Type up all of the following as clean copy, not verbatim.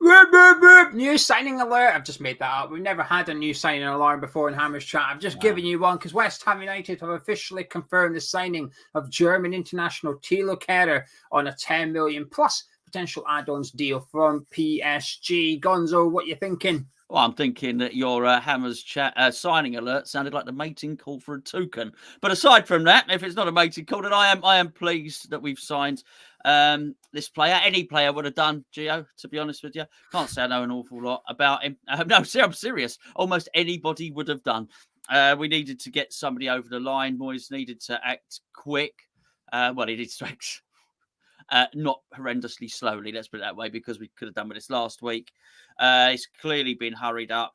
New signing alert. I've just made that up. We've never had a new signing alarm before in Hammers Chat. I've just given you one because West Ham United have officially confirmed the signing of German international Thilo Kehrer on a 10 million plus potential add-ons deal from PSG. Gonzo, what you thinking? Well, I'm thinking that your Hammers Chat signing alert sounded like the mating call for a toucan. But aside from that, if it's not a mating call, then I am pleased that we've signed this player. Any player would have done, Geo, to be honest with you. Can't say I know an awful lot about him. No, I'm serious. Almost anybody would have done. We needed to get somebody over the line. Moyes needed to act quick. He needed to act not horrendously slowly, let's put it that way, because we could have done with this last week. It's clearly been hurried up,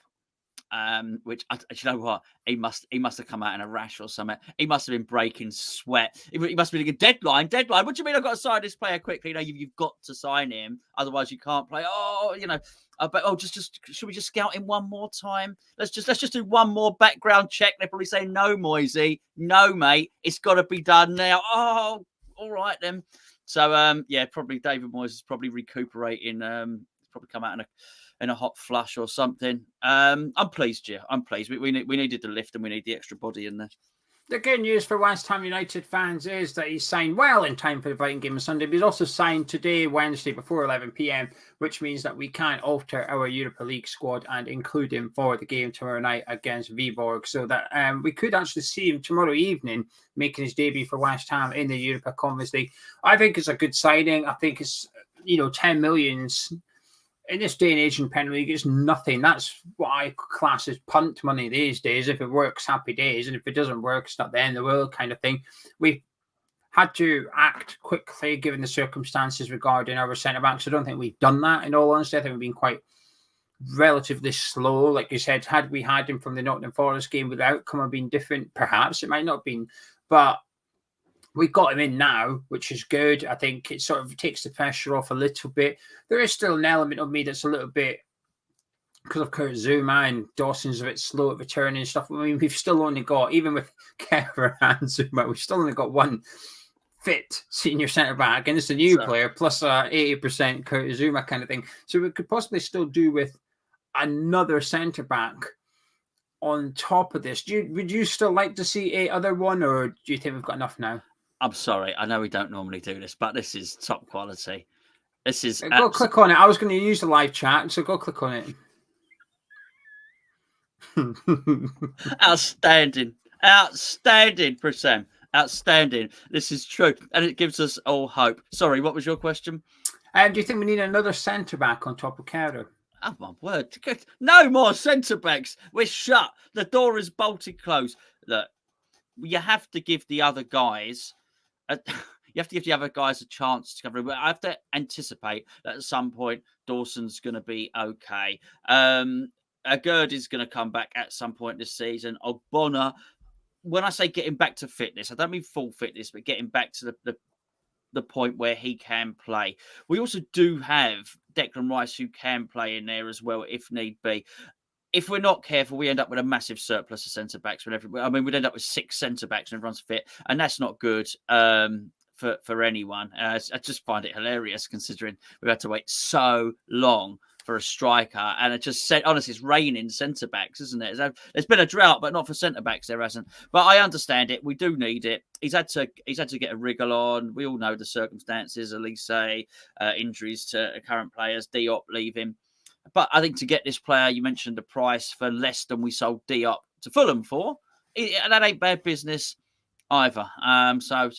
which, you know what, he must have come out in a rash or something. He must have been breaking sweat. He must be like a deadline. What do you mean I've got to sign this player quickly? No, you've got to sign him, otherwise you can't play. Just should we just scout him one more time? Let's just do one more background check. They're probably saying, no, Moisey, no, mate, it's got to be done now. Oh, all right then. So, probably David Moyes is probably recuperating. He's probably come out in a hot flush or something. I'm pleased, Gio. I'm pleased. We needed the lift and we need the extra body in there. The good news for West Ham United fans is that he's signed well in time for the Viking game on Sunday, but he's also signed today, Wednesday, before 11 p.m, which means that we can alter our Europa League squad and include him for the game tomorrow night against Viborg, so that we could actually see him tomorrow evening making his debut for West Ham in the Europa Conference League. I think it's a good signing. I think it's, 10 millions in this day and age in Premier League, it's nothing. That's what I class as punt money these days. If it works, happy days. And if it doesn't work, it's not the end of the world kind of thing. We've had to act quickly given the circumstances regarding our centre-backs. I don't think we've done that, in all honesty. I think we've been quite relatively slow. Like you said, had we had him from the Nottingham Forest game, would the outcome have been different? Perhaps. It might not have been. But we've got him in now, which is good. I think it sort of takes the pressure off a little bit. There is still an element of me that's a little bit, because of Kurt Zuma and Dawson's a bit slow at returning and stuff. I mean, we've still only got, even with Kehrer and Zuma, we've still only got one fit senior centre-back, and it's a new player, plus 80% Kurt Zuma kind of thing. So we could possibly still do with another centre-back on top of this. Would you still like to see a other one, or do you think we've got enough now? I'm sorry. I know we don't normally do this, but this is top quality. This is... Go click on it. I was going to use the live chat, so go click on it. Outstanding, Prasam. Outstanding. This is true. And it gives us all hope. Sorry, what was your question? Do you think we need another centre-back on top of Kehrer? Oh, my word. No more centre-backs. We're shut. The door is bolted closed. Look, you have to give the other guys... You have to give the other guys a chance to cover it. But I have to anticipate that at some point Dawson's going to be okay. Gerd is going to come back at some point this season. Ogbonna, when I say getting back to fitness, I don't mean full fitness, but getting back to the point where he can play. We also do have Declan Rice who can play in there as well if need be. If we're not careful, we end up with a massive surplus of centre-backs. We'd end up with 6 centre-backs and everyone's fit, and that's not good for anyone. I just find it hilarious considering we've had to wait so long for a striker, and it just said, honestly, it's raining centre-backs, isn't it? There's been a drought, but not for centre-backs, there hasn't. But I understand it. We do need it. He's had to get a wriggle on. We all know the circumstances, Elise, injuries to current players, Diop leaving. But I think to get this player, you mentioned the price for less than we sold Diop to Fulham for. That ain't bad business either. So,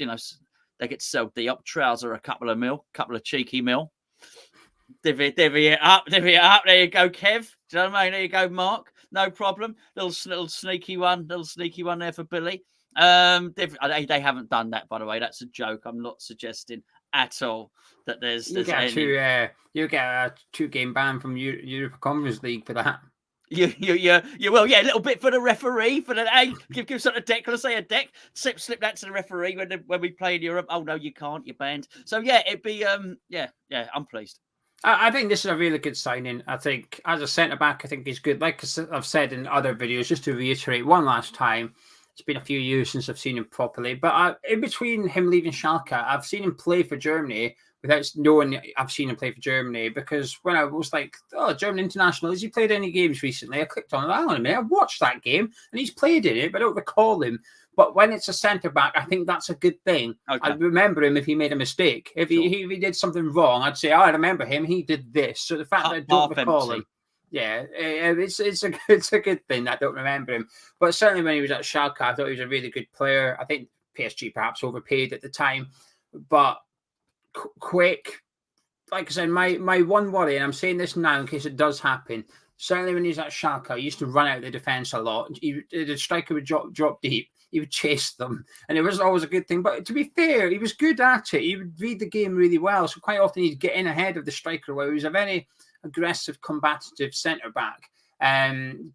they get to sell Diop. Trouser a couple of cheeky mil. Divvy it up. There you go, Kev. Do you know what I mean? There you go, Mark. No problem. Little sneaky one there for Billy. They haven't done that, by the way. That's a joke. I'm not suggesting at all that there's you get a 2-game ban from Europa Conference League for that. You will, a little bit for the referee, for the give something to Declan, say a deck, slip that to the referee when we play in Europe. Oh no, you can't, you're banned. So it'd be I'm pleased. I think this is a really good signing. I think as a centre back, I think he's good. Like I've said in other videos, just to reiterate one last time, it's been a few years since I've seen him properly. But in between him leaving Schalke, I've seen him play for Germany without knowing I've seen him play for Germany, because when I was like, oh, German international, has he played any games recently? I clicked on it. Hang on a minute, I watched that game and he's played in it, but I don't recall him. But when it's a centre back, I think that's a good thing. Okay. I'd remember him if he made a mistake. If he did something wrong, I'd say, oh, I remember him. He did this. So the fact that I don't recall him, yeah, it's a good thing that I don't remember him. But certainly when he was at Schalke, I thought he was a really good player. I think PSG perhaps overpaid at the time, but quick. Like I said, my one worry, and I'm saying this now in case it does happen. Certainly when he was at Schalke, he used to run out of the defence a lot. The striker would drop deep. He would chase them, and it was always a good thing. But to be fair, he was good at it. He would read the game really well. So quite often he'd get in ahead of the striker, where he was a very aggressive, combative centre back.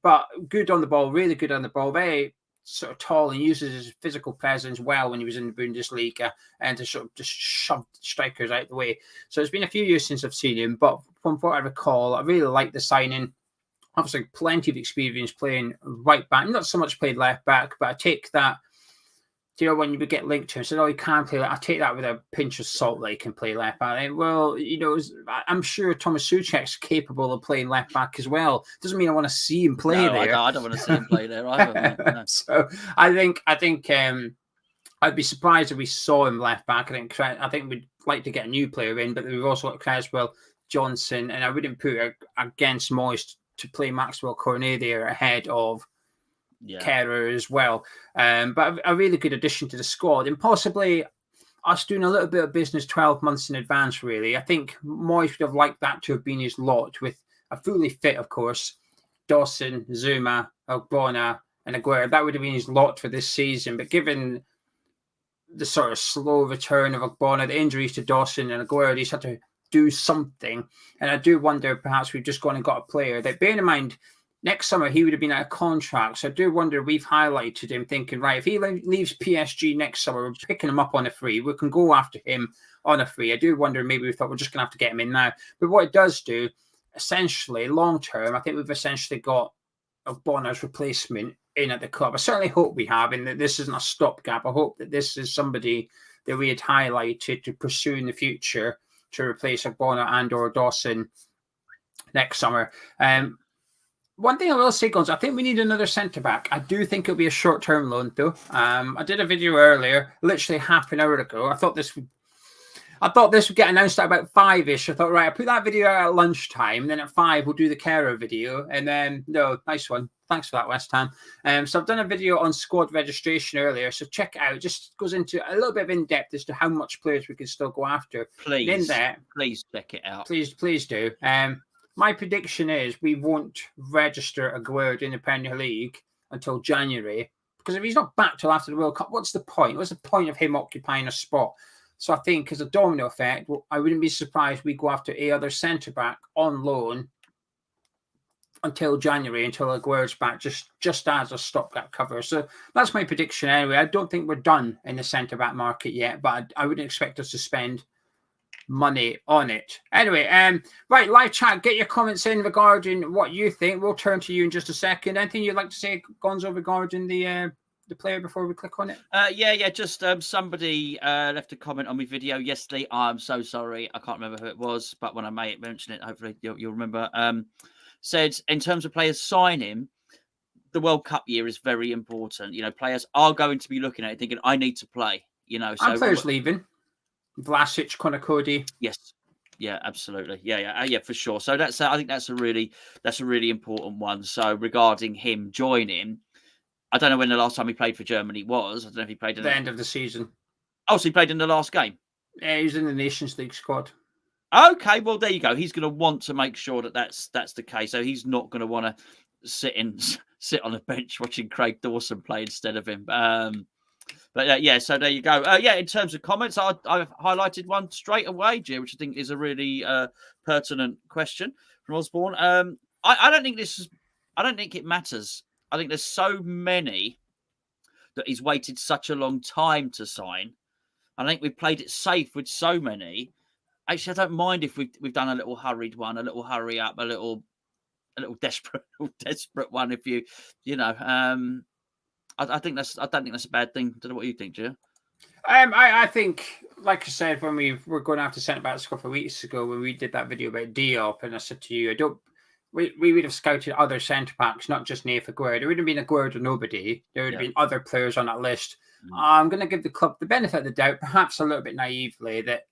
But good on the ball, really good on the ball. Very sort of tall, and uses his physical presence well when he was in the Bundesliga, and to sort of just shove strikers out the way. So it's been a few years since I've seen him, but from what I recall, I really like the signing. Obviously, plenty of experience playing right back. Not so much played left back, but I take that. You know, when you would get linked to him, said, "Oh, he can't play." I take that with a pinch of salt. That he can play left back. Well, you know, I'm sure Thomas Souček's capable of playing left back as well. Doesn't mean I want to see him play there. I don't want to see him play there either. No. So I think I'd be surprised if we saw him left back. I think we'd like to get a new player in, but we've also got Creswell, Johnson, and I wouldn't put it against Moyes to play Maxwell Cornet there ahead of Kehrer as well. But a really good addition to the squad, and possibly us doing a little bit of business 12 months in advance, really. I think Moyes would have liked that to have been his lot, with a fully fit, of course, Dawson, Zuma, Ogbonna, and Aguero. That would have been his lot for this season. But given the sort of slow return of Ogbonna, the injuries to Dawson and Aguero, he's had to do something. And I do wonder, perhaps we've just gone and got a player that, bearing in mind, next summer he would have been out of contract. So I do wonder, we've highlighted him thinking, right, if he leaves PSG next summer, we're picking him up on a free. We can go after him on a free. I do wonder, maybe we thought we're just going to have to get him in now. But what it does do, essentially, long term, I think we've essentially got Ogbonna's replacement in at the club. I certainly hope we have, and that this isn't a stopgap. I hope that this is somebody that we had highlighted to pursue in the future to replace Ogbonna and or Dawson next summer. One thing I will say, Gonzo, I think we need another centre-back. I do think it'll be a short-term loan, though. I did a video earlier, literally half an hour ago. I thought this would get announced at about 5-ish. I thought, right, I'll put that video out at lunchtime. Then at 5, we'll do the Kehrer video. And then, no, nice one. Thanks for that, West Ham. So I've done a video on squad registration earlier. So check it out. It just goes into a little bit of in-depth as to how much players we can still go after. Please check it out. Please do. My prediction is we won't register Aguero in the Premier League until January. Because if he's not back till after the World Cup, what's the point? What's the point of him occupying a spot? So I think as a domino effect, I wouldn't be surprised we go after a other centre-back on loan until January, until Aguero's back, just as a stopgap cover. So that's my prediction anyway. I don't think we're done in the centre-back market yet, but I wouldn't expect us to spend money on it. Anyway, right, live chat, get your comments in regarding what you think. We'll turn to you in just a second. Anything you'd like to say, Gonzo, regarding the player before we click on it? Just somebody left a comment on my video yesterday. I'm so sorry, I can't remember who it was, but when I may mention it, hopefully you'll remember. Said in terms of players signing, the World Cup year is very important. You know, players are going to be looking at it thinking, I need to play, you know. So players leaving. Vlasic, Conor Cody. Yes. Yeah, absolutely. Yeah, for sure. So I think that's a really important one. So regarding him joining, I don't know when the last time he played for Germany was. I don't know if he played at the end of the season. Oh, so he played in the last game? Yeah, he was in the Nations League squad. Okay, well, there you go. He's going to want to make sure that that's the case. So he's not going to want to sit on a bench watching Craig Dawson play instead of him. But so there you go. In terms of comments, I've highlighted one straight away, Gio, which I think is a really pertinent question from Osborne. I don't think it matters. I think there's so many that he's waited such a long time to sign. I think we've played it safe with so many. Actually, I don't mind if we've done a little hurried one, a little hurry up, a little desperate one. If you know, I don't think that's a bad thing. I don't know what you think, Gio. I think, like I said, when we were going after centre backs a couple of weeks ago, when we did that video about Diop, and I said to you, we would have scouted other centre backs, not just Nathan Aguero. There would have been Aguero or nobody. There would have been other players on that list. I'm going to give the club the benefit of the doubt, perhaps a little bit naively, that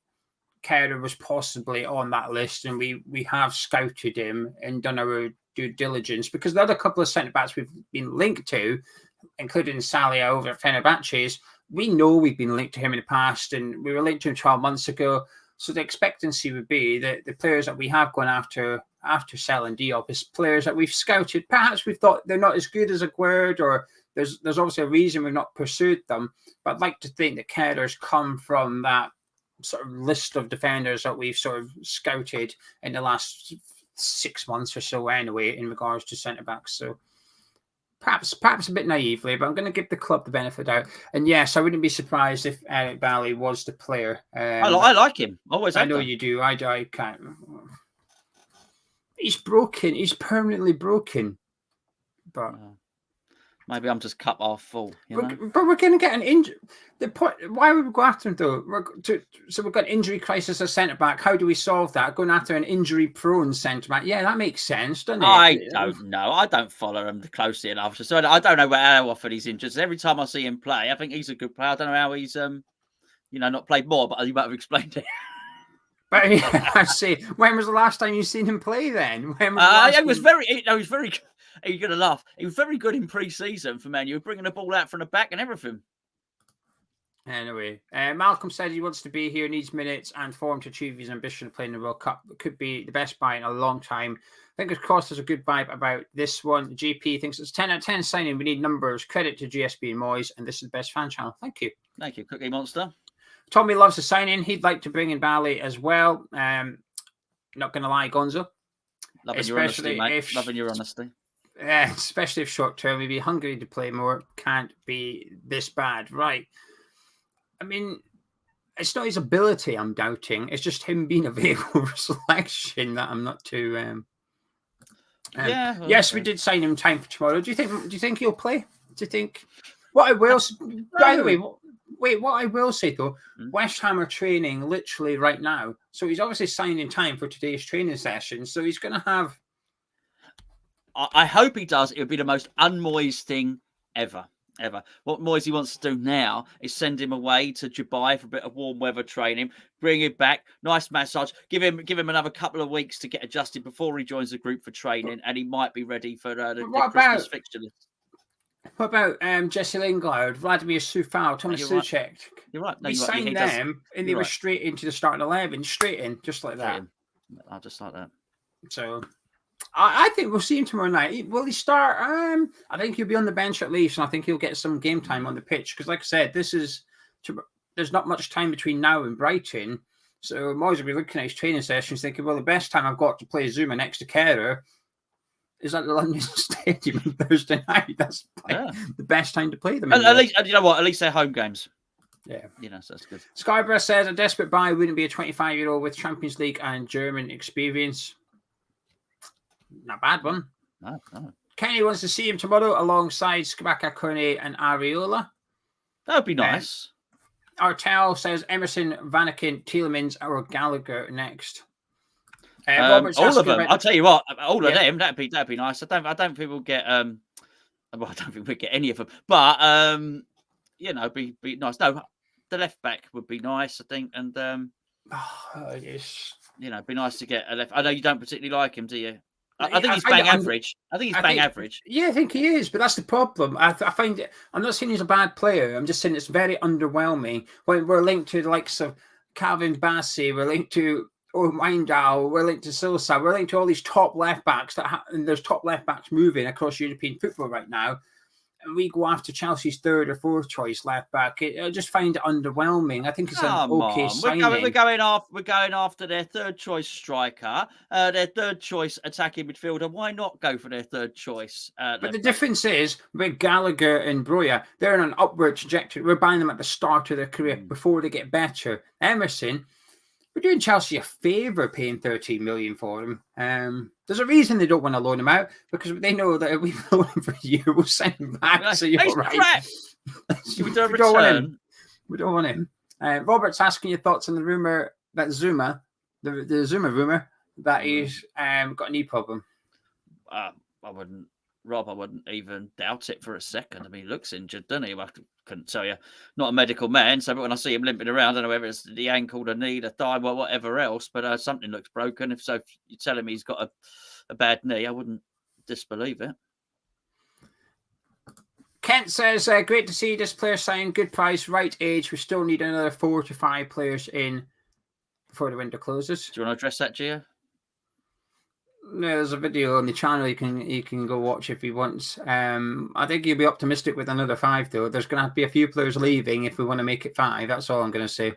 Kehrer was possibly on that list, and we have scouted him and done our due diligence, because the other couple of centre backs we've been linked to, including Salia over at Fenerbahce, we know we've been linked to him in the past, and we were linked to him 12 months ago. So the expectancy would be that the players that we have gone after selling Diop is players that we've scouted. Perhaps we've thought they're not as good as Aguero, or there's obviously a reason we've not pursued them. But I'd like to think that Kehler's come from that sort of list of defenders that we've sort of scouted in the last 6 months or so anyway, in regards to centre-backs. So perhaps a bit naively, but I'm going to give the club the benefit of the doubt. And yes, I wouldn't be surprised if Eric Bailly was the player. I like him. Always. I know you do. I can't. He's broken. He's permanently broken. But maybe I'm just cut off full. But we're going to get an injury. The point. Why would we go after him though? So we've got an injury crisis as centre back. How do we solve that? Going after an injury prone centre back. Yeah, that makes sense, doesn't it? I don't know. I don't follow him closely enough, so I don't know how often he's injured. Every time I see him play, I think he's a good player. I don't know how he's not played more, but you might have explained it. But I see. When was the last time you seen him play? Then it was very. You're gonna laugh. He was very good in pre-season for Man U, bringing the ball out from the back and everything. Anyway, Malcolm said he wants to be here, needs minutes and form to achieve his ambition of playing the World Cup. It could be the best buy in a long time. Fingers crossed, there's a good vibe about this one. The GP thinks it's 10 out of 10 signing. We need numbers. Credit to GSB and Moyes, and this is the best fan channel. Thank you. Thank you, Cookie Monster. Tommy loves the signing. He'd like to bring in Bailly as well. Not going to lie, Gonzo. Loving your honesty, mate. Loving your honesty. Especially if short term, we'd be hungry to play more. Can't be this bad, right? I mean, it's not his ability I'm doubting. It's just him being available for selection that I'm not too. Yes, we did sign him time for tomorrow. Do you think he'll play? Do you think? What I will. By the way, what I will say though, West Ham are training literally right now, so he's obviously signed in time for today's training session. So he's going to have. I hope he does. It would be the most un-Moyes thing ever. What Moisey wants to do now is send him away to Dubai for a bit of warm weather training, bring him back, nice massage, give him another couple of weeks to get adjusted before he joins the group for training, and he might be ready for the Christmas fixture list. What about Jesse Lingard, Vladimir Sufal, Thomas Souček? You're right. No, we signed them, and they were straight into the starting 11, straight in, just like that. I'll just like that. So I think we'll see him tomorrow night. Will he start? I think he'll be on the bench at least, and I think he'll get some game time on the pitch. Because, like I said, there's not much time between now and Brighton. So Moyes will be looking at his training sessions thinking, well, the best time I've got to play Zuma next to Kehrer is at the London Stadium on Thursday night. That's the best time to play them. At least, you know what? At least they're home games. Yeah. So that's good. Skyborough says a desperate buy wouldn't be a 25-year-old with Champions League and German experience. Not bad one. No. Kenny wants to see him tomorrow alongside Skabaka Kone and Areola. That would be nice. Artel says Emerson, Vanaken, Tielemans or Gallagher next. All of them. I'll tell you what. All of them. That'd be nice. I don't think we'll get. Well, I don't think we'll get any of them. But be nice. No, the left back would be nice. I think, and yes. Be nice to get a left. I know you don't particularly like him, do you? I think he's bang average. I think he's bang average. Yeah, I think he is, but that's the problem. I find it. I'm not saying he's a bad player. I'm just saying it's very underwhelming when we're linked to the likes of Calvin Bassey, we're linked to Wijndal, we're linked to Silsa, we're linked to all these top left backs and there's top left backs moving across European football right now. And we go after Chelsea's third or fourth choice left back. I just find it underwhelming. I think it's an okay signing. We're going after their third choice striker, their third choice attacking midfielder. Why not go for their third choice? But the difference is with Gallagher and Broja, they're on an upward trajectory. We're buying them at the start of their career before they get better. Emerson, we're doing Chelsea a favour paying 13 million for him. There's a reason they don't want to loan him out, because they know that if we loan him for a year, we'll send him back. So you're right. Should we do a return? We don't want him. Robert's asking your thoughts on the rumor that Zuma, the Zuma rumor that he's got a knee problem. I wouldn't even doubt it for a second. I mean, he looks injured, doesn't he? I couldn't tell you. Not a medical man, so but when I see him limping around, I don't know whether it's the ankle, the knee, the thigh, or whatever else, but something looks broken. If you're telling me he's got a bad knee, I wouldn't disbelieve it. Kent says, great to see this player sign, good price, right age. We still need another 4 to 5 players in before the window closes. Do you want to address that, Gio? No, there's a video on the channel you can go watch if he wants. I think he'll be optimistic with another 5 though. There's going to have to be a few players leaving if we want to make it 5. That's all I'm going to say.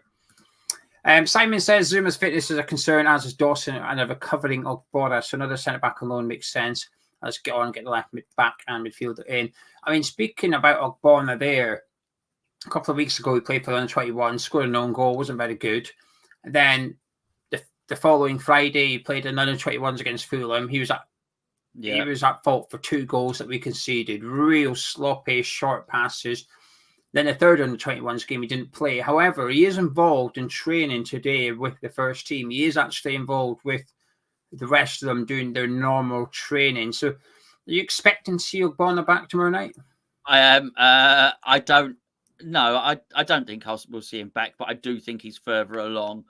Simon says Zuma's fitness is a concern, as is Dawson, and a recovering Ogbonna. So another centre back alone makes sense. Let's get on and get the left back and midfielder in. I mean, speaking about Ogbonna there, a couple of weeks ago he played for the under-21, scored an own goal, wasn't very good. And then the following Friday he played an under-21s against Fulham. He was at fault for 2 goals that we conceded. Real sloppy, short passes. Then the third under-21s game he didn't play. However, he is involved in training today with the first team. He is actually involved with the rest of them doing their normal training. So are you expecting to see Ogbonna back tomorrow night? I am. I don't think we'll see him back, but I do think he's further along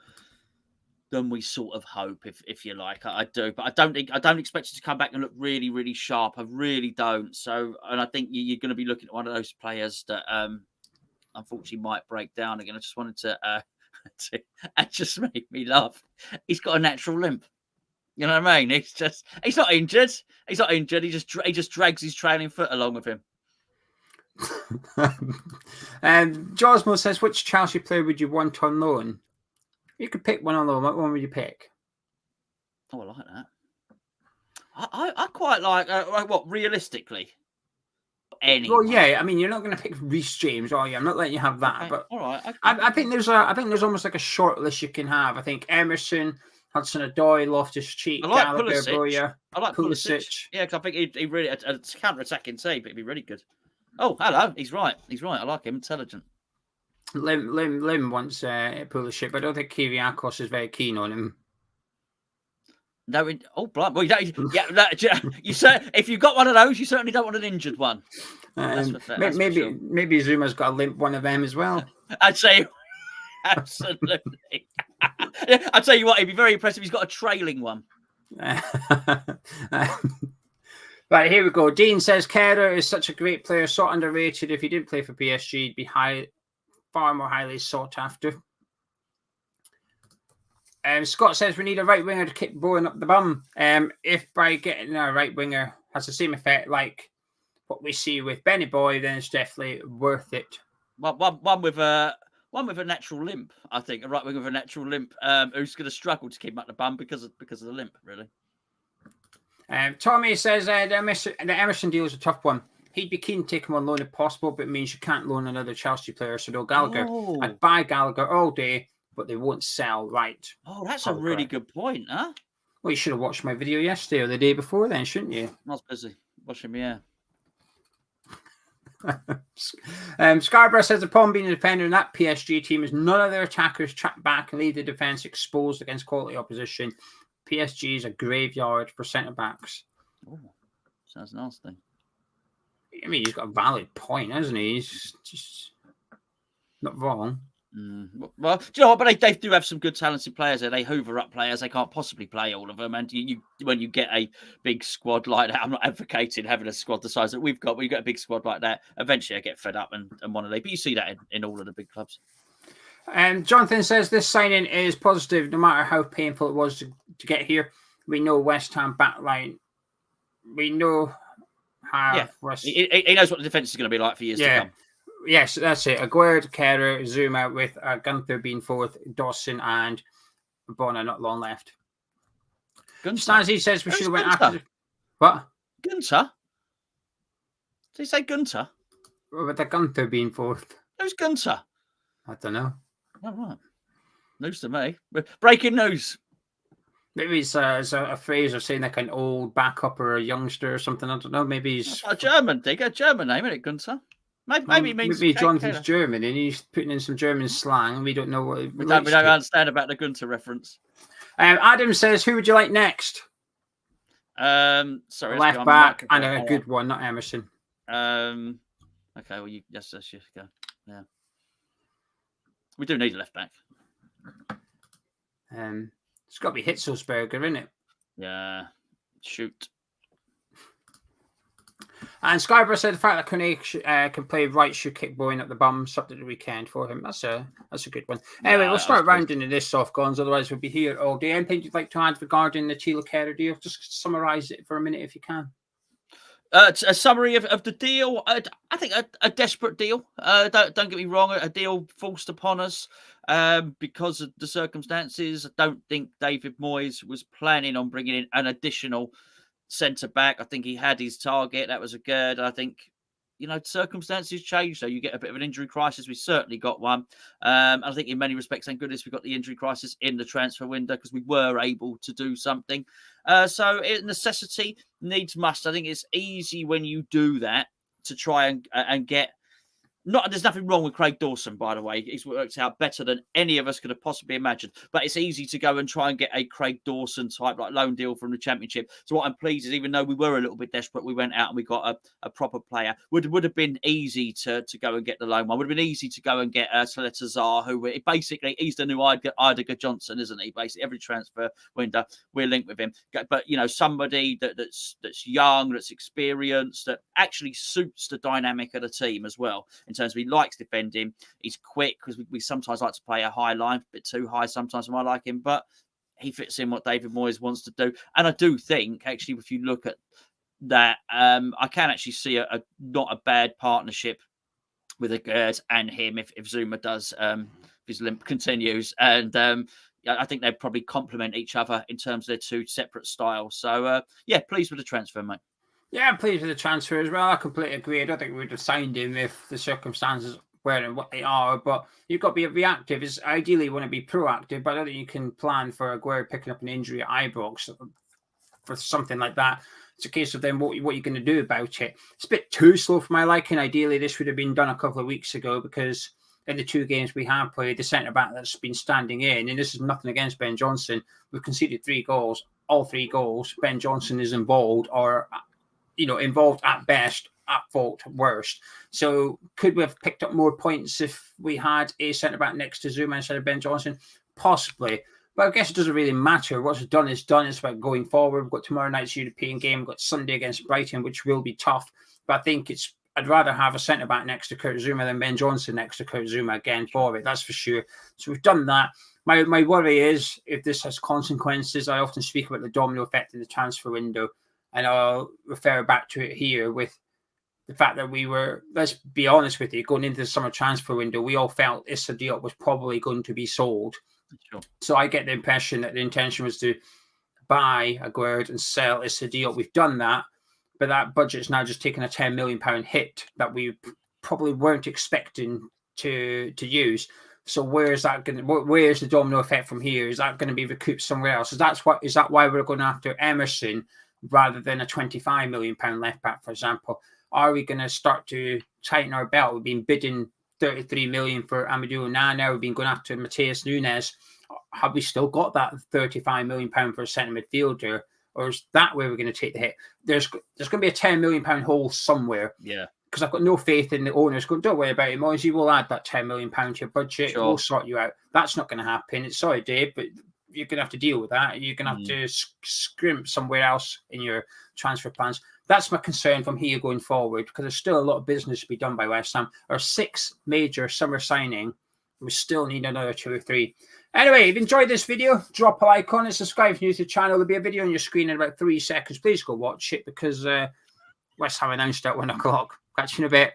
than we sort of hope, if you like. I do, but I don't expect him to come back and look really, really sharp. I really don't. So, and I think you're going to be looking at one of those players that unfortunately might break down again. I just wanted to it just made me laugh. He's got a natural limp. You know what I mean? He's not injured. He's not injured. He just drags his trailing foot along with him. Josmo says, which Chelsea player would you want on loan? You could pick one on loan. What one would you pick? Oh, I like that. I quite like what realistically. Anyone. Well, yeah. I mean, you're not going to pick Reece James, are you? I'm not letting you have that. Okay. But all right. I think there's almost like a short list you can have. I think Emerson, Hudson-Odoi, Loftus-Cheek, Gallagher, Broja. I like Pulisic. Yeah, because I think he really a counter-attacking team, but he'd be really good. Oh, hello. He's right. I like him. Intelligent. Lim wants Pulisic, but I don't think Kyriakos is very keen on him. No, blind. Well, you said if you got one of those, you certainly don't want an injured one. Maybe Zuma's got a limp one of them as well. I'd say absolutely. I'd tell you what, he'd be very impressive. He's got a trailing one. Right, here we go. Dean says Kehrer is such a great player, so underrated. If he didn't play for PSG, he'd be far more highly sought after. Scott says we need a right winger to kick Bowen up the bum. If by getting a right winger has the same effect like what we see with Benny Boy, then it's definitely worth it. One with a natural limp, I think. A right winger with a natural limp, who's going to struggle to keep him up the bum because of the limp, really. Tommy says the Emerson deal is a tough one. He'd be keen to take him on loan if possible, but it means you can't loan another Chelsea player. So no Gallagher. Oh. I'd buy Gallagher all day, but they won't sell right. Oh, that's a really good point, huh? Well, you should have watched my video yesterday or the day before then, shouldn't you? I was busy watching me, yeah. Scarborough says upon being a defender in that PSG team is none of their attackers track back and leave the defence exposed against quality opposition. PSG is a graveyard for centre-backs. Oh, sounds nasty. I mean, he's got a valid point, hasn't he? He's just not wrong. Well, do you know what? But they do have some good talented players there. They hoover up players. They can't possibly play all of them. And when you get a big squad like that, I'm not advocating having a squad the size that we've got. When you get a big squad like that, eventually I get fed up and want to leave. But you see that in all of the big clubs. Jonathan says this signing is positive, no matter how painful it was to get here. We know West Ham backline. We know how. Yeah. He knows what the defence is going to be like for years to come. Yes, that's it. Aguerd, Kehrer, Zuma with Gunther being fourth, Dawson and Bonner not long left. Stazzy says we should have went after. What? Gunther? Did he say Gunther? With the Gunther being fourth. Who's Gunther? I don't know. Oh, right. News to me. Breaking news. Maybe it's a phrase of saying like an old backup or a youngster or something. I don't know. Maybe he's a German name, isn't it, Gunther? Maybe it means maybe Jonathan's German and he's putting in some German slang and we don't know what it we don't understand about the Gunter reference. Adam says, who would you like next? Sorry, left back and a good one, not Emerson. Okay, well, yes, go. Yeah, we do need a left back. It's got to be Hitzelsberger, isn't it? Yeah, shoot. And Skyborough said the fact that Kone can play right should kick Bowen at the bum something the weekend for him. That's a good one. Anyway, we'll start rounding this off, Gons. Otherwise, we'll be here all day. Anything you'd like to add regarding the Thilo Kehrer deal? Just summarise it for a minute if you can. A summary of the deal. I think a desperate deal. Don't get me wrong. A deal forced upon us because of the circumstances. I don't think David Moyes was planning on bringing in an additional centre back. I think he had his target. That was a good. I think, circumstances change. So you get a bit of an injury crisis. We certainly got one. I think in many respects, thank goodness we got the injury crisis in the transfer window because we were able to do something. So necessity needs must. I think it's easy when you do that to try and get. There's nothing wrong with Craig Dawson, by the way. He's worked out better than any of us could have possibly imagined. But it's easy to go and try and get a Craig Dawson type like loan deal from the Championship. So what I'm pleased is, even though we were a little bit desperate, we went out and we got a proper player. Would have been easy to go and get the loan one. Would have been easy to go and get Saletazar, who basically he's the new Idega Johnson, isn't he? Basically, every transfer window we're linked with him. But somebody that's young, that's experienced, that actually suits the dynamic of the team as well. In terms of he likes defending, he's quick because we sometimes like to play a high line, a bit too high sometimes. I like him, but he fits in what David Moyes wants to do. And I do think, actually, if you look at that, I can actually see not a bad partnership with Gerd and him if Zuma does, if his limp continues. And I think they probably complement each other in terms of their two separate styles. So, pleased with the transfer, mate. Yeah, I'm pleased with the transfer as well. I completely agree. I don't think we would have signed him if the circumstances weren't what they are. But you've got to be reactive. It's ideally you want to be proactive, but I don't think you can plan for Aguero picking up an injury at Ibrox for something like that. It's a case of then what you're going to do about it. It's a bit too slow for my liking. Ideally, this would have been done a couple of weeks ago because in the two games we have played, the centre-back that's been standing in, and this is nothing against Ben Johnson, we've conceded 3 goals. All 3 goals, Ben Johnson is involved or involved at best, at fault worst. So could we have picked up more points if we had a centre-back next to Zuma instead of Ben Johnson? Possibly. But I guess it doesn't really matter. What's done is done. It's about going forward. We've got tomorrow night's European game. We've got Sunday against Brighton, which will be tough. But I think I'd rather have a centre-back next to Kurt Zuma than Ben Johnson next to Kurt Zuma again for it. That's for sure. So we've done that. My worry is if this has consequences. I often speak about the domino effect in the transfer window. And I'll refer back to it here with the fact that we were, let's be honest with you, going into the summer transfer window, we all felt Issa Diop was probably going to be sold. Sure. So I get the impression that the intention was to buy Aguero and sell Issa Diop. We've done that, but that budget's now just taken a £10 million hit that we probably weren't expecting to use. So where's the domino effect from here? Is that going to be recouped somewhere else? Is that why we're going after Emerson rather than a £25 million left back, for example? Are we going to start to tighten our belt? We've been bidding 33 million for Amadou Onana. We've been going after Mateus Nunes. Have we still got that 35 million pound for a centre midfielder, or is that where we're going to take the hit? There's going to be a 10 million pound hole somewhere. Yeah. Because I've got no faith in the owners. Don't worry about it, Moyes. You will add that 10 million pound to your budget. Sure. We'll sort you out. That's not going to happen. Sorry, Dave, but you're going to have to deal with that. You're going to have to scrimp somewhere else in your transfer plans. That's my concern from here going forward, because there's still a lot of business to be done by West Ham. Our 6th major summer signing, we still need another 2 or 3. Anyway, if you enjoyed this video, drop a like on it, subscribe if you're new to the channel. There'll be a video on your screen in about 3 seconds. Please go watch it because West Ham announced at 1 o'clock. Catch you in a bit.